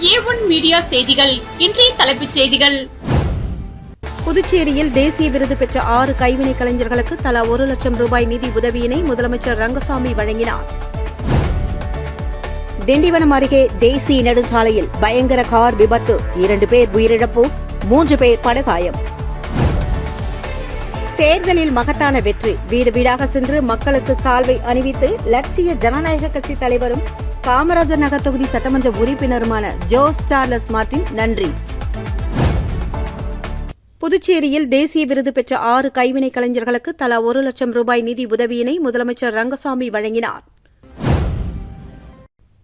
A1 media செய்திகள். இன்றைய தலைப்புச் செய்திகள். புதுச்சேரியில் தேசிய விருது பெற்ற 6 கைவினை கலைஞர்களுக்கு தலா 1 லட்சம் ரூபாய் நிதி உதவியினை முதலமைச்சர் ரங்கசாமி வழங்கினார். திண்டிவனம் அருகே தேசிய நெடுஞ்சாலையில் பயங்கர கார் விபத்து, 2 பேர் உயிரிழப்பு, 3 பேர் படுகாயம். தேர்தலில் மகத்தான வெற்றி, வீடு வீடாக சென்று மக்களுக்கு சால்வை அணிவித்து லட்சிய ஜனநாயக கட்சி தலைவரும் காமராஜர் நகர் தொகுதி சட்டமன்ற உறுப்பினருமான ஜோஸ் சார்லஸ் மார்டின் நன்றி. புதுச்சேரியில் தேசிய விருது பெற்ற 6 கைவினை கலைஞர்களுக்கு தலா 1 லட்சம் ரூபாய் நிதி உதவியினை முதலமைச்சர் ரங்கசாமி வழங்கினார்.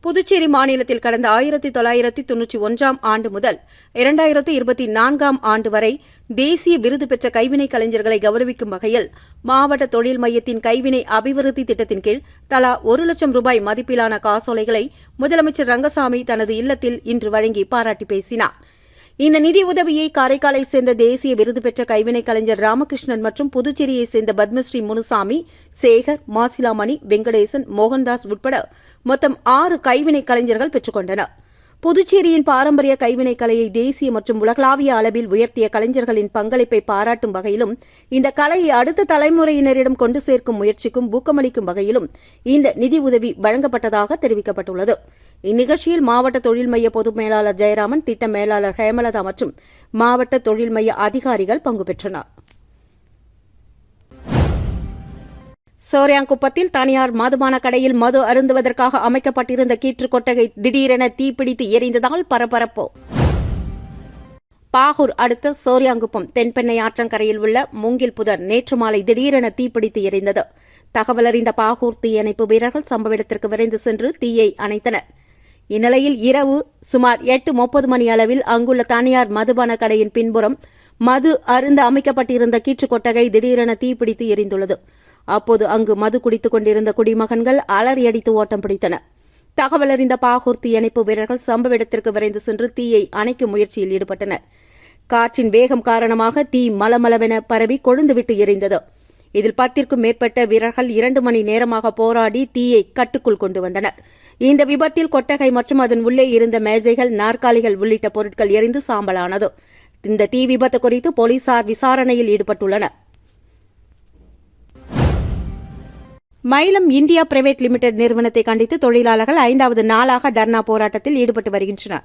புதுச்சேரி மாநிலத்தில் கடந்த 1991ஆம் ஆண்டு முதல் 2024ஆம் ஆண்டு வரை தேசிய விருது பெற்ற கைவினை கலைஞர்களை கௌரவிக்கும் வகையில் மாவட்ட தொழில் மையத்தின் கைவினை அபிவிருத்தி திட்டத்தின் கீழ் தலா 1 லட்சம் ரூபாய் மதிப்பிலான காசோலைகளை முதலமைச்சர் ரங்கசாமி தனது இல்லத்தில் இன்று வழங்கி பாராட்டி பேசினார். இந்த நிதி உதவியை காரைக்காலை சேர்ந்த தேசிய விருது பெற்ற கைவினை கலைஞர் ராமகிருஷ்ணன் மற்றும் புதுச்சேரியை சேர்ந்த பத்மஸ்ரீ முனுசாமி, சேகர், மாசிலாமணி, வெங்கடேசன், மோகன்தாஸ் உட்பட மொத்தம் 6 கைவினை கலைஞர்கள் பெற்றுக் கொண்டனர். புதுச்சேரியின் பாரம்பரிய கைவினை கலையை தேசிய மற்றும் உலகளாவிய அளவில் உயர்த்திய கலைஞர்களின் பங்களிப்பை பாராட்டும் வகையிலும் இந்த கலையை அடுத்த தலைமுறையினரிடம் கொண்டு சேர்க்கும் முயற்சிக்கும் ஊக்கமளிக்கும் வகையிலும் இந்த நிதி உதவி வழங்கப்பட்டதாக தெரிவிக்கப்பட்டுள்ளது. இந்நிகழ்ச்சியில் மாவட்ட தொழில் மைய பொது மேலாளர் ஜெயராமன், திட்ட மேலாளர் ஹேமலதா மற்றும் மாவட்ட தொழில் மைய அதிகாரிகள் பங்கு பெற்றனர். சோரியாங்குப்பத்தில் தனியார் மதுபான கடையில் மது அருந்துவதற்காக அமைக்கப்பட்டிருந்த கீற்று கொட்டகை திடீரென தீப்பிடித்து எரிந்ததால் பரபரப்பு. பாகூர் அடுத்த சோரியாங்குப்பம் தென்பெண்ணை ஆற்றங்கரையில் உள்ள மூங்கில் புதர் நேற்று மாலை திடீரென தீப்பிடித்து எரிந்தது. தகவல் அறிந்த பாகூர் தீயணைப்பு வீரர்கள் சம்பவ இடத்திற்கு விரைந்து சென்று தீயை அணைத்தனர். இந்நிலையில் இரவு சுமார் 8:30 மணி அளவில் அங்குள்ள தனியார் மதுபான கடையின் பின்புறம் மது அருந்த அமைக்கப்பட்டிருந்த கீற்று கொட்டகை திடீரென தீப்பிடித்து எரிந்துள்ளது. அப்போது அங்கு மது குடித்துக் கொண்டிருந்த குடிமகன்கள் அலறியடித்து ஓட்டம் பிடித்தனர். தகவல் அறிந்த பாகூர் தீயணைப்பு வீரர்கள் சம்பவ இடத்திற்கு விரைந்து சென்று தீயை அணைக்கும் முயற்சியில் ஈடுபட்டனர். காற்றின் வேகம் காரணமாக தீ மலமளவென பரவி கொழுந்துவிட்டு எரிந்தது. இதில் 10க்கும் மேற்பட்ட வீரர்கள் 2 மணி நேரமாக போராடி தீயை கட்டுக்குள் கொண்டு வந்தனர். இந்த விபத்தில் கொட்டகை மற்றும் அதன் உள்ளே இருந்த மேஜைகள், நாற்காலிகள் உள்ளிட்ட பொருட்கள் எரிந்து சாம்பலானது. இந்த தீ விபத்து குறித்து போலீசார் விசாரணையில் ஈடுபட்டுள்ளனர். மயிலம் இந்தியா பிரைவேட் லிமிடெட் நிறுவனத்தை கண்டித்து தொழிலாளர்கள் 5வது நாளாக தர்ணா போராட்டத்தில் ஈடுபட்டு வருகின்றனர்.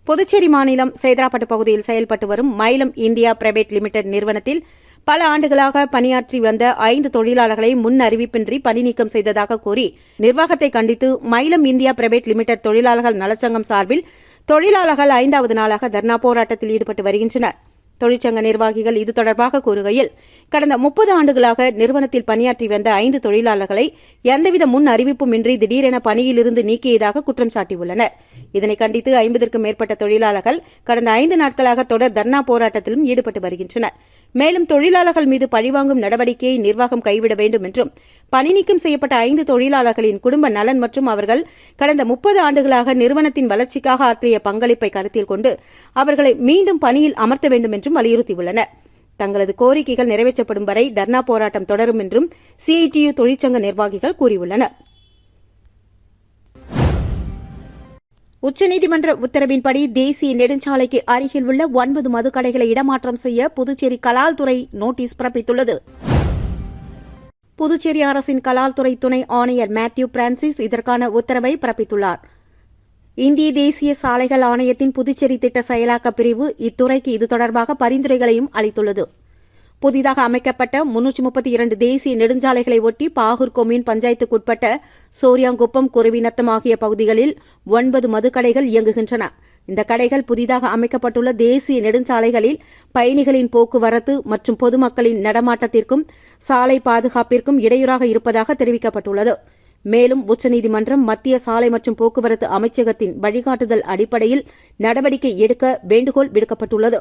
புதுச்சேரி மாநிலம் சேதராப்பட்டு பகுதியில் செயல்பட்டு வரும் மயிலம் இந்தியா பிரைவேட் லிமிடெட் நிறுவனத்தில் பல ஆண்டுகளாக பணியாற்றி வந்த 5 தொழிலாளர்களை முன் அறிவிப்பின்றி பணி நீக்கம் செய்ததாக கூறி நிர்வாகத்தை கண்டித்து மயிலம் இந்தியா பிரைவேட் லிமிடெட் தொழிலாளர்கள் நலச்சங்கம் சார்பில் தொழிலாளர்கள் 5வது நாளாக தர்ணா போராட்டத்தில் ஈடுபட்டு வருகின்றனர். தொழிற்சங்க நிர்வாகிகள் இது தொடர்பாக கூறுகையில், கடந்த 30 ஆண்டுகளாக நிறுவனத்தில் பணியாற்றி வந்த 5 தொழிலாளர்களை எந்தவித முன் அறிவிப்புமின்றி திடீரென பணியிலிருந்து நீக்கியதாக குற்றம் சாட்டியுள்ளனர். இதனை கண்டித்து 50க்கும் மேற்பட்ட தொழிலாளர்கள் கடந்த 5 நாட்களாக தொடர் தர்ணா போராட்டத்திலும் ஈடுபட்டு வருகின்றனர். மேலும் தொழிலாளர்கள் மீது பழிவாங்கும் நடவடிக்கையை நிர்வாகம் கைவிட வேண்டும் என்றும், பணி நீக்கம் செய்யப்பட்ட 5 தொழிலாளர்களின் குடும்ப நலன் மற்றும் அவர்கள் கடந்த 30 ஆண்டுகளாக நிறுவனத்தின் வளர்ச்சிக்காக ஆற்றிய பங்களிப்பை கருத்தில் கொண்டு அவர்களை மீண்டும் பணியில் அமர்த்த வேண்டும் என்றும் வலியுறுத்தியுள்ளனர். தங்களது கோரிக்கைகள் நிறைவேற்றப்படும் வரை தர்ணா போராட்டம் தொடரும் என்றும் சிஐடியு தொழிற்சங்க நிர்வாகிகள் கூறியுள்ளனர். உச்சநீதிமன்ற உத்தரவின்படி தேசிய நெடுஞ்சாலைக்கு அருகில் உள்ள 9 மதுக்கடைகளை இடமாற்றம் செய்ய புதுச்சேரி கலால்துறை நோட்டீஸ் பிறப்பித்துள்ளது. புதுச்சேரி அரசின் கலால்துறை துணை ஆணையர் மேத்யூ பிரான்சிஸ் இதற்கான உத்தரவை பிறப்பித்துள்ளார். இந்திய தேசிய சாலைகள் ஆணையத்தின் புதுச்சேரி திட்ட செயலாக்க பிரிவு இத்துறைக்கு இது தொடர்பாக பரிந்துரைகளையும் அளித்துள்ளது. புதிதாக அமைக்கப்பட்ட 332 தேசிய நெடுஞ்சாலைகளை ஒட்டி பாகூர் கொம்யூன் பஞ்சாயத்துக்குட்பட்ட சோரியாங்குப்பம், குருவிநத்தம் ஆகிய பகுதிகளில் 9 மதுக்கடைகள் இயங்குகின்றன. இந்த கடைகள் புதிதாக அமைக்கப்பட்டுள்ள தேசிய நெடுஞ்சாலைகளில் பயணிகளின் போக்குவரத்து மற்றும் பொதுமக்களின் நடமாட்டத்திற்கும் சாலை பாதுகாப்பிற்கும் இடையூறாக இருப்பதாக தெரிவிக்கப்பட்டுள்ளது. மேலும் உச்சநீதிமன்றம் மத்திய சாலை மற்றும் போக்குவரத்து அமைச்சகத்தின் வழிகாட்டுதல் அடிப்படையில் நடவடிக்கை எடுக்க வேண்டுகோள் விடுக்கப்பட்டுள்ளது.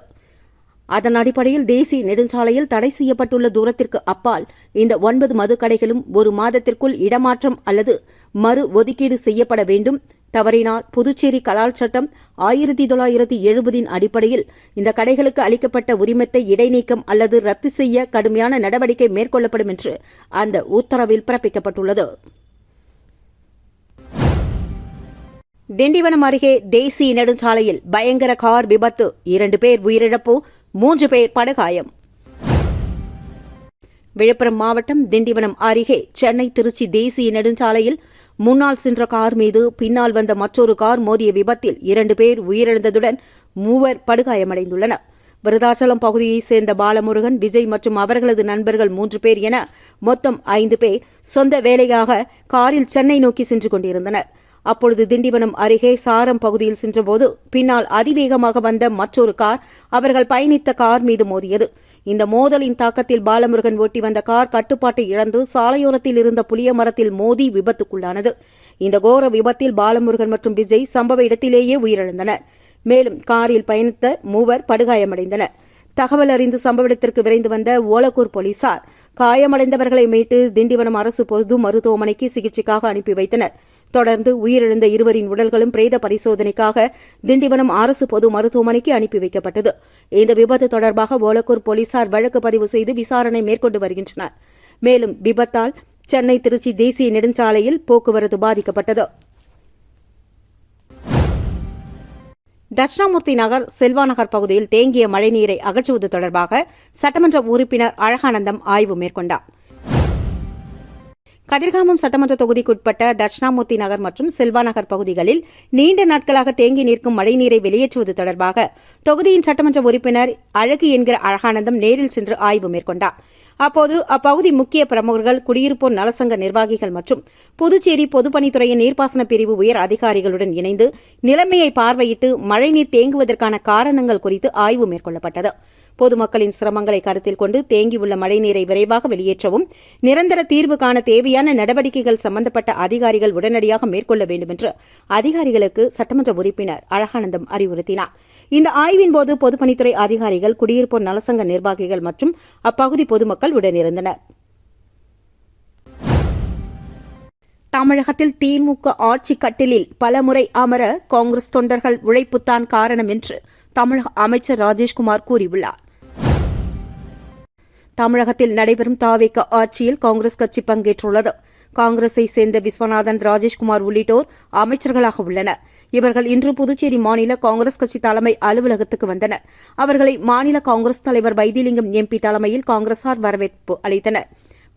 அதன் அடிப்படையில் தேசிய நெடுஞ்சாலையில் தடை செய்யப்பட்டுள்ள தூரத்திற்கு அப்பால் இந்த 9 மதுக்கடைகளும் 1 மாதத்திற்குள் இடமாற்றம் அல்லது மறு ஒதுக்கீடு செய்யப்பட வேண்டும். தவறினால் புதுச்சேரி கலால் சட்டம் 1970 அடிப்படையில் இந்த கடைகளுக்கு அளிக்கப்பட்ட உரிமத்தை இடைநீக்கம் அல்லது ரத்து செய்ய கடுமையான நடவடிக்கை மேற்கொள்ளப்படும் என்று அந்த உத்தரவில் பிறப்பிக்கப்பட்டுள்ளது. திண்டிவனம் அருகே தேசிய நெடுஞ்சாலையில் பயங்கர கார் விபத்து 2 பேர் உயிரிழப்பு 3 பேர் படுகாயம். விழுப்புரம் மாவட்டம் திண்டிவனம் அருகே சென்னை திருச்சி தேசிய நெடுஞ்சாலையில் முன்னால் சென்ற கார் மீது பின்னால் வந்த மற்றொரு கார் மோதிய விபத்தில் 2 பேர் உயிரிழந்ததுடன் 3 படுகாயமடைந்துள்ளனர். விருதாச்சலம் பகுதியைச் சேர்ந்த பாலமுருகன், விஜய் மற்றும் அவர்களது நண்பர்கள் 3 பேர் என மொத்தம் 5 பேர் சொந்த வேலையாக காரில் சென்னை நோக்கி சென்று கொண்டிருந்தனர். அப்பொழுது திண்டிவனம் அருகே சாரம் பகுதியில் சென்றபோது பின்னால் அதிவேகமாக வந்த மற்றொரு கார் அவர்கள் பயணித்த கார் மீது மோதியது. இந்த மோதலின் தாக்கத்தில் பாலமுருகன் ஓட்டி வந்த கார் கட்டுப்பாட்டை இழந்து சாலையோரத்தில் இருந்த புளிய மரத்தில் மோதி விபத்துக்குள்ளானது. இந்த கோர விபத்தில் பாலமுருகன் மற்றும் விஜய் சம்பவ இடத்திலேயே உயிரிழந்தனர். மேலும் காரில் பயணித்த 3 படுகாயமடைந்தனர். தகவல் அறிந்து சம்பவ இடத்திற்கு விரைந்து வந்த ஓலக்கூர் போலீசார் காயமடைந்தவர்களை மீட்டு திண்டிவனம் அரசு பொது மருத்துவமனைக்கு சிகிச்சைக்காக அனுப்பி வைத்தனர். தொடர்ந்து உயிரிழந்த இருவரின் உடல்களும் பிரேத பரிசோதனைக்காக திண்டிவனம் அரசு பொது மருத்துவமனைக்கு அனுப்பி வைக்கப்பட்டது. இந்த விபத்து தொடர்பாக ஓலக்கூர் போலீசார் வழக்கு பதிவு செய்து விசாரணை மேற்கொண்டு வருகின்றனர். மேலும் விபத்தால் சென்னை திருச்சி தேசிய நெடுஞ்சாலையில் போக்குவரத்து பாதிக்கப்பட்டது. தட்சிணாமூர்த்தி நகர், செல்வா நகர் பகுதியில் தேங்கிய மழைநீரை அகற்றுவது தொடர்பாக சட்டமன்ற உறுப்பினர் அழகானந்தம் ஆய்வு மேற்கொண்டார். கதிர்காமம் சட்டமன்ற தொகுதிக்குட்பட்ட தட்சிணாமூர்த்தி நகர் மற்றும் செல்வா நகர் பகுதிகளில் நீண்ட நாட்களாக தேங்கி நிற்கும் மழைநீரை வெளியேற்றுவது தொடர்பாக தொகுதியின் சட்டமன்ற உறுப்பினர் அழகு என்கிற அழகானந்தம் நேரில் சென்று ஆய்வு மேற்கொண்டார். அப்போது அப்பகுதி முக்கிய பிரமுகர்கள், குடியிருப்போர் நலசங்க நிர்வாகிகள் மற்றும் புதுச்சேரி பொதுப்பணித்துறையின் நீர்ப்பாசன பிரிவு உயர் அதிகாரிகளுடன் இணைந்து நிலைமையை பார்வையிட்டு மழைநீர் தேங்குவதற்கான காரணங்கள் குறித்து ஆய்வு மேற்கொள்ளப்பட்டது. பொதுமக்களின் சிரமங்களை கருத்தில் கொண்டு தேங்கியுள்ள மழைநீரை விரைவாக வெளியேற்றவும் நிரந்தர தீர்வு காண தேவையான நடவடிக்கைகள் சம்பந்தப்பட்ட அதிகாரிகள் உடனடியாக மேற்கொள்ள வேண்டும் என்று அதிகாரிகளுக்கு சட்டமன்ற உறுப்பினர் அழகானந்தம் அறிவுறுத்தினார். இந்த ஆய்வின்போது பொதுப்பணித்துறை அதிகாரிகள், குடியிருப்போர் நலசங்க நிர்வாகிகள் மற்றும் அப்பகுதி பொதுமக்கள் உடனிருந்தனர். தமிழகத்தில் திமுக ஆட்சி கட்டிலில் பலமுறை அமர காங்கிரஸ் தொண்டர்கள் உழைப்புத்தான் காரணம் என்று தமிழக அமைச்சர் ராஜேஷ்குமார் கூறியுள்ளார். தமிழகத்தில் நடைபெறும் தாவேக ஆட்சியில் காங்கிரஸ் கட்சி பங்கேற்றுள்ளது. காங்கிரஸை சேர்ந்த விஸ்வநாதன், ராஜேஷ்குமார் உள்ளிட்டோர் அமைச்சர்களாக உள்ளனர். இவர்கள் இன்று புதுச்சேரி மாநில காங்கிரஸ் கட்சி தலைமை அலுவலகத்துக்கு வந்தனர். அவர்களை மாநில காங்கிரஸ் தலைவர் வைத்திலிங்கம் எம்பி தலைமையில் காங்கிரசார் வரவேற்பு அளித்தனர்.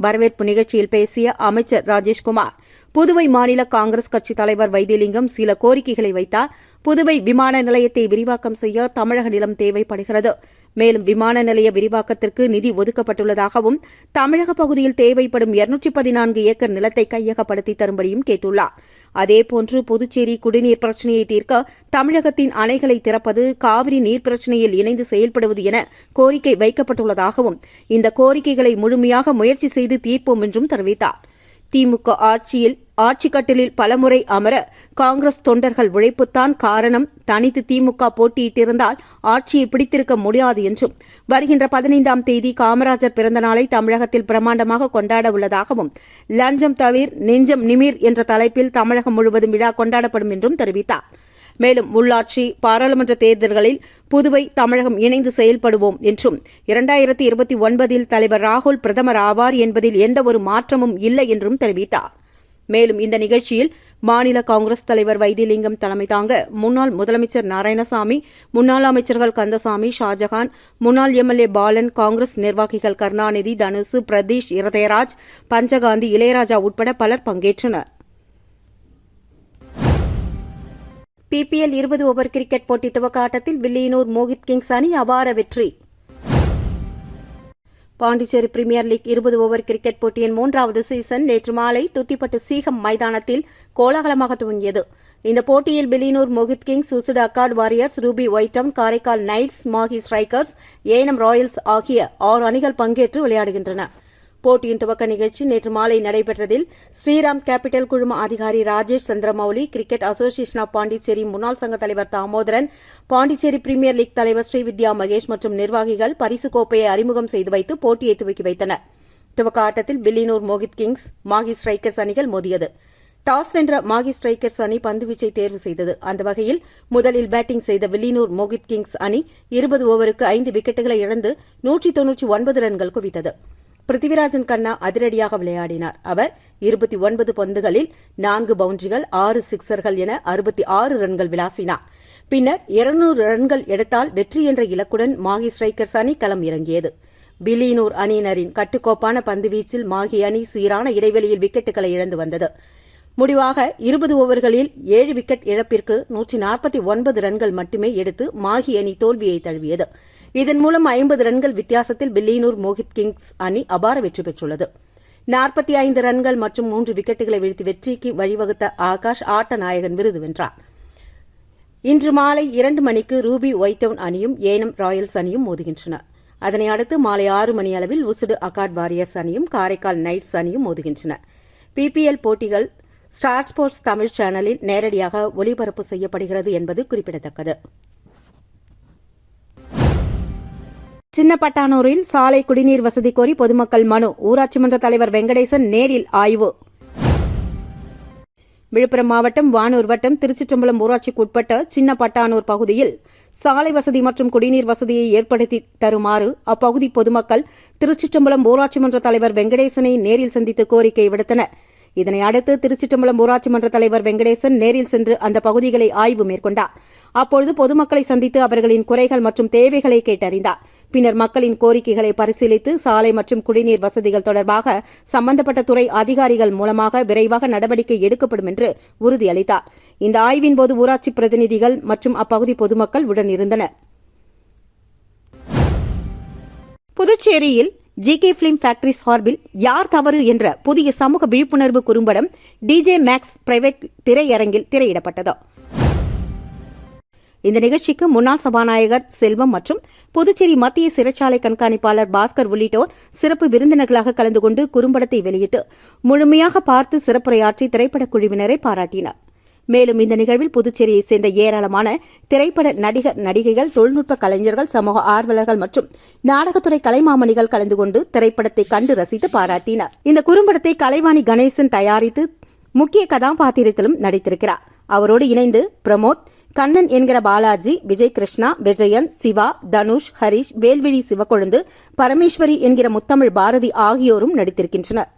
வரவேற்பு நிகழ்ச்சியில் பேசிய அமைச்சர் ராஜேஷ்குமார், புதுவை மாநில காங்கிரஸ் கட்சி தலைவர் வைத்திலிங்கம் சில கோரிக்கைகளை வைத்தார். புதுவை விமான நிலையத்தை விரிவாக்கம் செய்ய தமிழக நிலம் தேவைப்படுகிறது. மேலும் விமான நிலைய விரிவாக்கத்திற்கு நிதி ஒதுக்கப்பட்டுள்ளதாகவும் தமிழக பகுதியில் தேவைப்படும் 214 ஏக்கர் நிலத்தை கையகப்படுத்தி தரும்படியும் கேட்டுள்ளார். அதேபோன்று புதுச்சேரி குடிநீர் பிரச்சினையை தீர்க்க தமிழகத்தின் அணைகளை திறப்பது, காவிரி நீர் பிரச்சினையில் இணைந்து செயல்படுவது என கோரிக்கை வைக்கப்பட்டுள்ளதாகவும் இந்த கோரிக்கைகளை முழுமையாக முயற்சி செய்து தீர்ப்போம் என்றும் தெரிவித்தார். திமுக ஆட்சியில் ஆட்சிக்கட்டிலில் பலமுறை அமர காங்கிரஸ் தொண்டர்கள் உழைப்புத்தான் காரணம். தனித்து திமுக போட்டியிட்டிருந்தால் ஆட்சியை பிடித்திருக்க முடியாது என்றும், வருகின்ற 15ஆம் தேதி காமராஜர் பிறந்த நாளை தமிழகத்தில் பிரமாண்டமாக கொண்டாட உள்ளதாகவும், லஞ்சம் தவிர் நெஞ்சம் நிமிர் என்ற தலைப்பில் தமிழகம் முழுவதும் விழா கொண்டாடப்படும் என்றும் தெரிவித்தார். மேலும் உள்ளாட்சி, பாராளுமன்ற தேர்தல்களில் புதுவை, தமிழகம் இணைந்து செயல்படுவோம் என்றும், 2029 தலைவர் ராகுல் பிரதமர் ஆவார் என்பதில் எந்தவொரு மாற்றமும் இல்லை என்றும் தெரிவித்தார். மேலும் இந்த நிகழ்ச்சியில் மாநில காங்கிரஸ் தலைவர் வைத்திலிங்கம் தலைமை தாங்க முன்னாள் முதலமைச்சர் நாராயணசாமி, முன்னாள் அமைச்சர்கள் கந்தசாமி, ஷாஜகான், முன்னாள் எம்எல்ஏ பாலன், காங்கிரஸ் நிர்வாகிகள் கருணாநிதி, தனுசு, பிரதீஷ், இருதயராஜ், பஞ்சகாந்தி, இளையராஜா உட்பட பலர் பங்கேற்றனர். பிபிஎல் 20 ஓவர் கிரிக்கெட் போட்டி துவக்க ஆட்டத்தில் வில்லியனூர் மோகித் கிங்ஸ் அணி அபார வெற்றி. Pondicherry premier league 20 over cricket போட்டியின் 3வது சீசன் நேற்று மாலை துத்திப்பட்டு சீகம் மைதானத்தில் கோலாகலமாக துவங்கியது. இந்த போட்டியில் Villianur Mohit kings, Usudu accord warriors, Ruby white town, Karaikal knights, Mahe strikers, ANM royals ஆகிய 6 அணிகள் பங்கேற்று விளையாடுகின்றன. போட்டியின் துவக்க நிகழ்ச்சி நேற்று மாலை நடைபெற்றதில் ஸ்ரீராம் கேபிட்டல் குழும அதிகாரி Rajesh Chandramouli, cricket association of Pondicherry முன்னாள் சங்க தலைவர் தாமோதரன், பாண்டிச்சேரி பிரீமியர் லீக் தலைவர் ஸ்ரீவித்யா மகேஷ் மற்றும் நிர்வாகிகள் பரிசு கோப்பையை அறிமுகம் செய்து வைத்து போட்டியை துவக்கி வைத்தனர். துவக்க ஆட்டத்தில் வில்லியனூர் மோகித் கிங்ஸ், மாஹி ஸ்ட்ரைக்கர்ஸ் அணிகள் மோதியது. டாஸ் வென்ற மாஹி ஸ்ட்ரைக்கர்ஸ் அணி பந்துவீச்சை தேர்வு செய்தது. அந்த வகையில் முதலில் பேட்டிங் செய்த வில்லியனூர் மோகித் கிங்ஸ் அணி 20 ஓவருக்கு 5 விக்கெட்டுகளை இழந்து 199 ரன்கள் குவித்தது. பிருத்திவிராஜன் கண்ணா அதிரடியாக விளையாடினார். அவர் 29 பந்துகளில் 4 பவுண்டரிகள் 6 சிக்சர்கள் என 66 ரன்கள் விளாசினார். பின்னர் 200 ரன்கள் எடுத்தால் வெற்றி என்ற இலக்குடன் மாஹி ஸ்ட்ரைக்கர்ஸ் அணி களம் இறங்கியது. பில்லியனூர் அணியினரின் கட்டுக்கோப்பான பந்துவீச்சில் மாஹி அணி சீரான இடைவெளியில் விக்கெட்டுகளை இழந்து வந்தது. முடிவாக 20 ஓவர்களில் 7 விக்கெட் இழப்பிற்கு 149 ரன்கள் மட்டுமே எடுத்து மாஹி அணி தோல்வியை தழுவியது. இதன் மூலம் 50 ரன்கள் வித்தியாசத்தில் பில்லியனூர் மோஹித் கிங்ஸ் அணி அபார வெற்றி பெற்றுள்ளது. 45 ரன்கள் மற்றும் 3 விக்கெட்டுகளை வீழ்த்தி வெற்றிக்கு வழிவகுத்த ஆகாஷ் ஆட்ட நாயகன் விருது வென்றார். இன்று மாலை 2 மணிக்கு ரூபி ஒயிட்டவுன் அணியும் ஏனம் ராயல்ஸ் அணியும் மோதுகின்றன. அதனை அடுத்து மாலை 6 மணி அளவில் உசுடு அகாட் வாரியர்ஸ் அணியும் காரைக்கால் நைட்ஸ் அணியும் மோதுகின்றன. பிபிஎல் போட்டிகள் ஸ்டார் ஸ்போர்ட்ஸ் தமிழ் சேனலில் நேரடியாக ஒளிபரப்பு செய்யப்படுகிறது என்பது குறிப்பிடத்தக்கது. சின்னப்பட்டானூரில் சாலை குடிநீர் வசதி கோரி பொதுமக்கள் மனு. ஊராட்சி மன்ற தலைவர் வெங்கடேசன் நேரில் ஆய்வு. விழுப்புரம் மாவட்டம் வானூர் வட்டம் திருச்சிற்றம்பலம் ஊராட்சிக்கு உட்பட்ட சின்னப்பட்டானூர் பகுதியில் சாலை வசதி மற்றும் குடிநீர் வசதியை ஏற்படுத்தி தருமாறு அப்பகுதி பொதுமக்கள் திருச்சிற்றம்பலம் ஊராட்சி மன்ற தலைவர் வெங்கடேசனை நேரில் சந்தித்து கோரிக்கை விடுத்தனர். இதனை அடுத்து திருச்சிற்றம்பலம் ஊராட்சி மன்ற தலைவர் வெங்கடேசன் நேரில் சென்று அந்த பகுதிகளை ஆய்வு மேற்கொண்டார். அப்பொழுது பொதுமக்களை சந்தித்து அவர்களின் குறைகள் மற்றும் தேவைகளை கேட்டறிந்தார். பின்னர் மக்களின் கோரிக்கைகளை பரிசீலித்து சாலை மற்றும் குடிநீர் வசதிகள் தொடர்பாக சம்பந்தப்பட்ட துறை அதிகாரிகள் மூலமாக விரைவாக நடவடிக்கை எடுக்கப்படும் என்று உறுதியளித்தார். இந்த ஆய்வின்போது ஊராட்சி பிரதிநிதிகள் மற்றும் அப்பகுதி பொதுமக்கள் உடனிருந்தனர். புதுச்சேரியில் ஜிகே பிலிம் ஃபேக்டரி சார்பில் யார் தவறு என்ற புதிய சமூக விழிப்புணர்வு குறும்படம் டிஜே மேக்ஸ் பிரைவேட் திரையரங்கில் திரையிடப்பட்டது. இந்த நிகழ்ச்சிக்கு முன்னாள் சபாநாயகர் செல்வம் மற்றும் புதுச்சேரி மத்திய சிறைச்சாலை கண்காணிப்பாளர் பாஸ்கர் உள்ளிட்டோர் சிறப்பு விருந்தினர்களாக கலந்து கொண்டு குறும்படத்தை வெளியிட்டு முழுமையாக பார்த்து சிறப்புரையாற்றி திரைப்படக் குழுவினரை பாராட்டினர். மேலும் இந்த நிகழ்வில் புதுச்சேரியைச் சேர்ந்த ஏராளமான திரைப்பட நடிகர் நடிகைகள், தொழில்நுட்ப கலைஞர்கள், சமூக ஆர்வலர்கள் மற்றும் நாடகத்துறை கலைமாமணிகள் கலந்து கொண்டு திரைப்படத்தை கண்டு ரசித்து பாராட்டினர். இந்த குறும்படத்தை கலைவாணி கணேசன் தயாரித்து முக்கிய கதாபாத்திரத்திலும் நடித்திருக்கிறார். அவரோடு இணைந்து பிரமோத், கண்ணன் என்கிற பாலாஜி, விஜய் கிருஷ்ணா, விஜயன், சிவா, தனுஷ், ஹரிஷ், வேல்விழி சிவக்கொழுந்து, பரமேஸ்வரி என்கிற முத்தமிழ் பாரதி ஆகியோரும் நடித்திருக்கின்றனர்.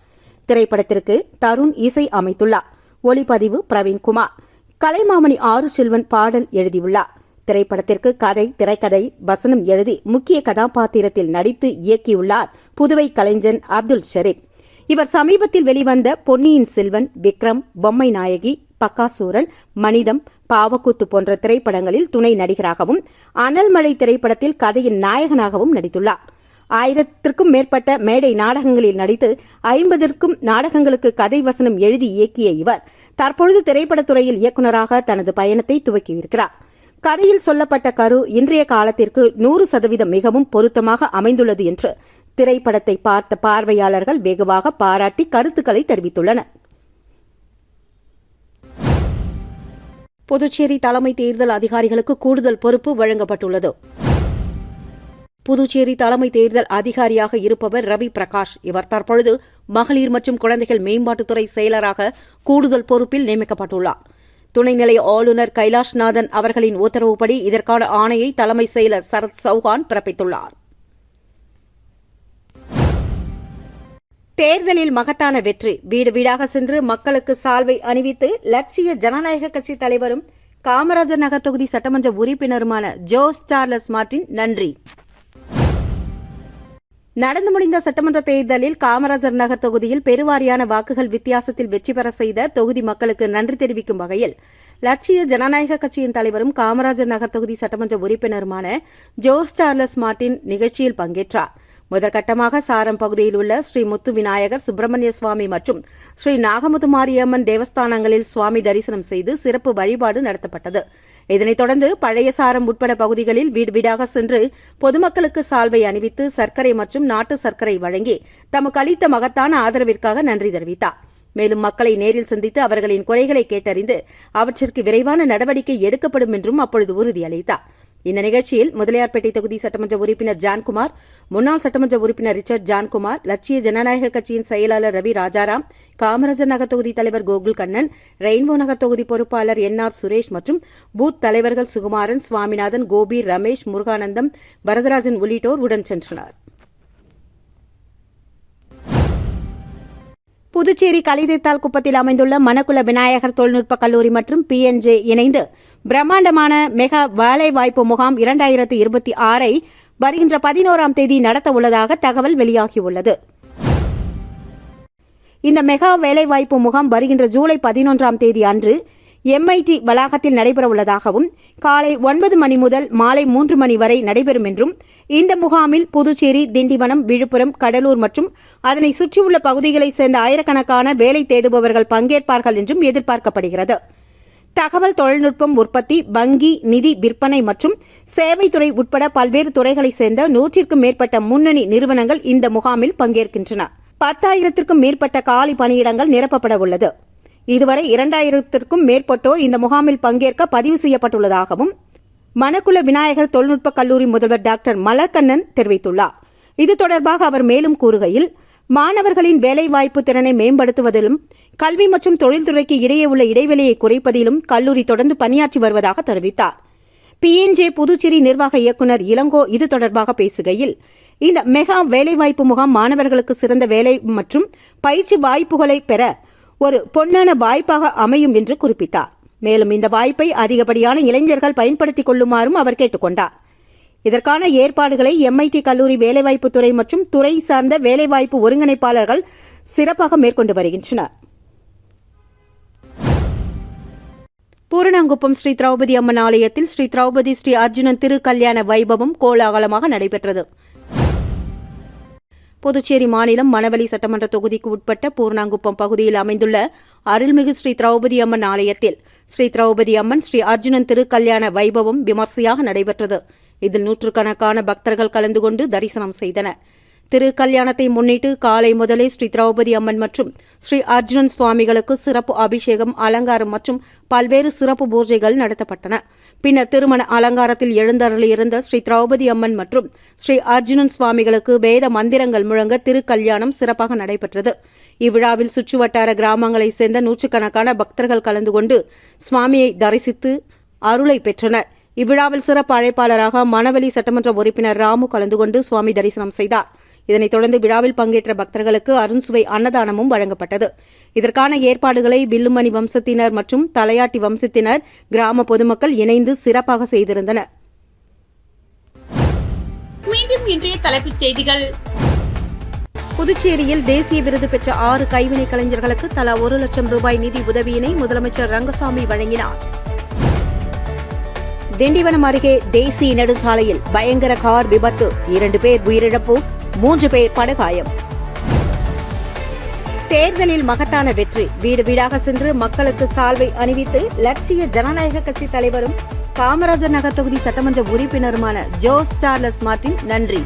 திரைப்படத்திற்கு தருண் இசை அமைத்துள்ளார். ஒளிப்பதிவு பிரவீன்குமார். கலைமாமணி ஆறு செல்வன் பாடல் எழுதியுள்ளார். திரைப்படத்திற்கு கதை, திரைக்கதை, வசனம் எழுதி முக்கிய கதாபாத்திரத்தில் நடித்து இயக்கியுள்ளார் புதுவை கலைஞன் அப்துல் ஷரீப். இவர் சமீபத்தில் வெளிவந்த பொன்னியின் செல்வன், விக்ரம், பொம்மை நாயகி, பக்காசூரன், மனிதம், பாவக்கூத்து போன்ற திரைப்படங்களில் துணை நடிகராகவும், அனல்மழை திரைப்படத்தில் கதையின் நாயகனாகவும் நடித்துள்ளார். 1000க்கும் மேற்பட்ட மேடை நாடகங்களில் நடித்து 50க்கும் நாடகங்களுக்கு கதை வசனம் எழுதி இயக்கிய இவர் தற்பொழுது திரைப்படத்துறையில் இயக்குநராக தனது பயணத்தை துவக்கியிருக்கிறார். கதையில் சொல்லப்பட்ட கரு இன்றைய காலத்திற்கு 100% மிகவும் பொருத்தமாக அமைந்துள்ளது என்று திரைப்படத்தை பார்த்த பார்வையாளர்கள் வெகுவாக பாராட்டி கருத்துக்களை தெரிவித்துள்ளனர். புதுச்சேரி தலைமை தேர்தல் அதிகாரிகளுக்கு கூடுதல் பொறுப்பு வழங்கப்பட்டுள்ளது. புதுச்சேரி தலைமை தேர்தல் அதிகாரியாக இருப்பவர் ரவி பிரகாஷ். இவர் தற்பொழுது மகளிர் மற்றும் குழந்தைகள் மேம்பாட்டுத்துறை செயலராக கூடுதல் பொறுப்பில் நியமிக்கப்பட்டுள்ளார். துணைநிலை ஆளுநர் கைலாஷ்நாதன் அவர்களின் உத்தரவுப்படி இதற்கான ஆணையை தலைமை செயலர் சரத் சௌஹான் பிறப்பித்துள்ளார். தேர்தலில் மகத்தான வெற்றி. வீடு வீடாக சென்று மக்களுக்கு சால்வை அணிவித்து லட்சிய ஜனநாயக கட்சி தலைவரும் காமராஜர் நகர் தொகுதி சட்டமன்ற உறுப்பினருமான ஜோஸ் சார்லஸ் மார்டின் நன்றி. நடந்து முடிந்த சட்டமன்ற தேர்தலில் காமராஜர் நகர் தொகுதியில் பெருவாரியான வாக்குகள் வித்தியாசத்தில் வெற்றி பெற செய்த தொகுதி மக்களுக்கு நன்றி தெரிவிக்கும் வகையில் லட்சிய ஜனநாயக கட்சியின் தலைவரும் காமராஜர் நகர் தொகுதி சட்டமன்ற உறுப்பினருமான ஜோஸ் சார்லஸ் மார்டின் நிகழ்ச்சியில் பங்கேற்றார். முதற்கட்டமாக சாரம் பகுதியில் உள்ள ஸ்ரீ முத்து விநாயகர், சுப்பிரமணிய சுவாமி மற்றும் ஸ்ரீ நாகமுத்துமாரியம்மன் தேவஸ்தானங்களில் சுவாமி தரிசனம் செய்து சிறப்பு வழிபாடு நடத்தப்பட்டது. இதனைத் தொடர்ந்து பழைய சாரம் உட்பட பகுதிகளில் வீடு வீடாக சென்று பொதுமக்களுக்கு சால்வை அணிவித்து சர்க்கரை மற்றும் நாட்டு சர்க்கரை வழங்கி தமக்கு அளித்த மகத்தான ஆதரவிற்காக நன்றி தெரிவித்தார். மேலும் மக்களை நேரில் சந்தித்து அவர்களின் குறைகளை கேட்டறிந்து அவற்றிற்கு விரைவான நடவடிக்கை எடுக்கப்படும் என்றும் அப்பொழுது உறுதியளித்தார். இந்த நிகழ்ச்சியில் முதலியார்பேட்டை தொகுதி சட்டமன்ற உறுப்பினர் ஜான்குமார், முன்னாள் சட்டமன்ற உறுப்பினர் ரிச்சர்ட் ஜான்குமார், லட்சிய ஜனநாயக கட்சியின் செயலாளர் ரவி ராஜாராம், காமராஜர் நகர் தொகுதி தலைவர் கோகுல் கண்ணன், ரெயின்போ நகர் தொகுதி பொறுப்பாளர் NR சுரேஷ் மற்றும் பூத் தலைவர்கள் சுகுமாரன், சுவாமிநாதன், கோபி, ரமேஷ், முருகானந்தம், வரதராஜன் உள்ளிட்டோர் உடன் சென்றனர். புதுச்சேரி கலிதைத்தால் குப்பத்தில் அமைந்துள்ள மணக்குள விநாயகர் தொழில்நுட்ப கல்லூரி மற்றும் PNJ இணைந்து பிரம்மாண்டமான மெகா வேலைவாய்ப்பு முகாம் 2026 வருகின்ற 11ஆம் தேதி நடத்த உள்ளதாக தகவல் வெளியாகியுள்ளது. இந்த மெகா வேலைவாய்ப்பு முகாம் வருகின்ற ஜூலை 11ஆம் தேதி அன்று MIT வளாகத்தில் நடைபெறவுள்ளதாகவும் காலை 9 மணி முதல் மாலை 3 மணி வரை நடைபெறும் என்றும் இந்த முகாமில் புதுச்சேரி, திண்டிவனம், விழுப்புரம், கடலூர் மற்றும் அதனை சுற்றியுள்ள பகுதிகளைச் சேர்ந்த ஆயிரக்கணக்கான வேலை தேடுபவர்கள் பங்கேற்பார்கள் என்றும் எதிர்பார்க்கப்படுகிறது. தகவல் தொழில்நுட்பம், உற்பத்தி, வங்கி, நிதி, விற்பனை மற்றும் சேவைத்துறை உட்பட பல்வேறு துறைகளைச் சேர்ந்த 100க்கும் மேற்பட்ட முன்னணி நிறுவனங்கள் இந்த முகாமில் பங்கேற்கின்றன. 10,000க்கும் மேற்பட்ட காலி பணியிடங்கள் நிரப்பப்பட உள்ளது. இதுவரை 2,000க்கும் மேற்பட்டோர் இந்த முகாமில் பங்கேற்க பதிவு செய்யப்பட்டுள்ளதாகவும் மணக்குள விநாயகர் தொழில்நுட்ப கல்லூரி முதல்வர் டாக்டர் மலர்கண்ணன் தெரிவித்துள்ளார். இது தொடர்பாக அவர் மேலும் கூறுகையில், மாணவர்களின் வேலைவாய்ப்பு திறனை மேம்படுத்துவதிலும் கல்வி மற்றும் தொழில்துறைக்கு இடையே உள்ள இடைவெளியை குறைப்பதிலும் கல்லூரி தொடர்ந்து பணியாற்றி வருவதாக தெரிவித்தார். PNJ புதுச்சேரி நிர்வாக இயக்குநர் இளங்கோ இது தொடர்பாக பேசுகையில், இந்த மெகா வேலைவாய்ப்பு முகாம் மாணவர்களுக்கு சிறந்த வேலை மற்றும் பயிற்சி வாய்ப்புகளை பெற ஒரு பொன்னான வாய்ப்பாக அமையும் என்று குறிப்பிட்டார். மேலும் இந்த வாய்ப்பை அதிகப்படியான இளைஞர்கள் பயன்படுத்திக் கொள்ளுமாறும் அவர் கேட்டுக் கொண்டார். இதற்கான ஏற்பாடுகளை MIT கல்லூரி வேலைவாய்ப்பு துறை மற்றும் துறை சார்ந்த வேலைவாய்ப்பு ஒருங்கிணைப்பாளர்கள் சிறப்பாக மேற்கொண்டு வருகின்றனர். பூரணாங்குப்பம் ஸ்ரீ திரௌபதி அம்மன் ஆலயத்தில் ஸ்ரீ திரௌபதி ஸ்ரீ அர்ஜுனன் திருக்கல்யாண வைபவம் கோலாகலமாக நடைபெற்றது. புதுச்சேரி மாநிலம் மணவெளி சட்டமன்ற தொகுதிக்கு உட்பட்ட பூர்ணாங்குப்பம் பகுதியில் அமைந்துள்ள அருள்மிகு ஸ்ரீ திரௌபதி அம்மன் ஆலயத்தில் ஸ்ரீ திரௌபதி அம்மன் ஸ்ரீ அர்ஜுனன் திருக்கல்யாண வைபவம் விமர்சையாக நடைபெற்றது. இதில் நூற்றுக்கணக்கான பக்தர்கள் கலந்து கொண்டு தரிசனம் செய்தனர். திருக்கல்யாணத்தை முன்னிட்டு காலை முதலே ஸ்ரீ திரௌபதி அம்மன் மற்றும் ஸ்ரீ அர்ஜுனன் சுவாமிகளுக்கு சிறப்பு அபிஷேகம், அலங்காரம் மற்றும் பல்வேறு சிறப்பு பூஜைகள் நடத்தப்பட்டன. பின்னர் திருமண அலங்காரத்தில் எழுந்தருளியிருந்த ஸ்ரீ திரௌபதி அம்மன் மற்றும் ஸ்ரீ அர்ஜுனன் சுவாமிகளுக்கு வேத மந்திரங்கள் முழங்க திருக்கல்யாணம் சிறப்பாக நடைபெற்றது. இவ்விழாவில் சுற்றுவட்டார கிராமங்களைச் சேர்ந்த நூற்றுக்கணக்கான பக்தர்கள் கலந்து கொண்டு சுவாமியை தரிசித்து அருளை பெற்றனர். இவ்விழாவில் சிறப்பு அழைப்பாளராக மணவெளி சட்டமன்ற உறுப்பினர் ராமு கலந்து கொண்டு சுவாமி தரிசனம் செய்தார். இதனைத் தொடர்ந்து விழாவில் பங்கேற்ற பக்தர்களுக்கு அருண்சுவை அன்னதானமும் வழங்கப்பட்டது. இதற்கான ஏற்பாடுகளை வில்லுமணி வம்சத்தினர் மற்றும் தலையாட்டி வம்சத்தினர், கிராம பொதுமக்கள் இணைந்து சிறப்பாக செய்திருந்தனர். மீண்டும் இன்றைய தலைப்புச் செய்திகள். புதுச்சேரியில் தேசிய விருது பெற்ற 6 கைவினை கலைஞர்களுக்கு தலா 1 லட்சம் ரூபாய் நிதி உதவியினை முதலமைச்சர் ரங்கசாமி வழங்கினார். திண்டிவனம் அருகே தேசிய நெடுஞ்சாலையில் பயங்கர கார் விபத்து, 2 பேர் உயிரிழப்பு, 3 பேர் படுகாயம். தேர்தலில் மகத்தான வெற்றி, வீடு வீடாக சென்று மக்களுக்கு சால்வை அணிவித்து லட்சிய ஜனநாயக கட்சி தலைவரும் காமராஜர் நகர் தொகுதி சட்டமன்ற உறுப்பினருமான ஜோஸ் சார்லஸ் மார்டின் நன்றி.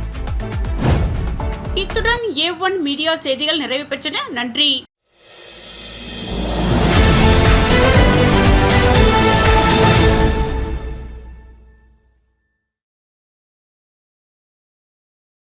இத்துடன் A1 மீடியா செய்திகள் நிறைவு பெற்றன. நன்றி.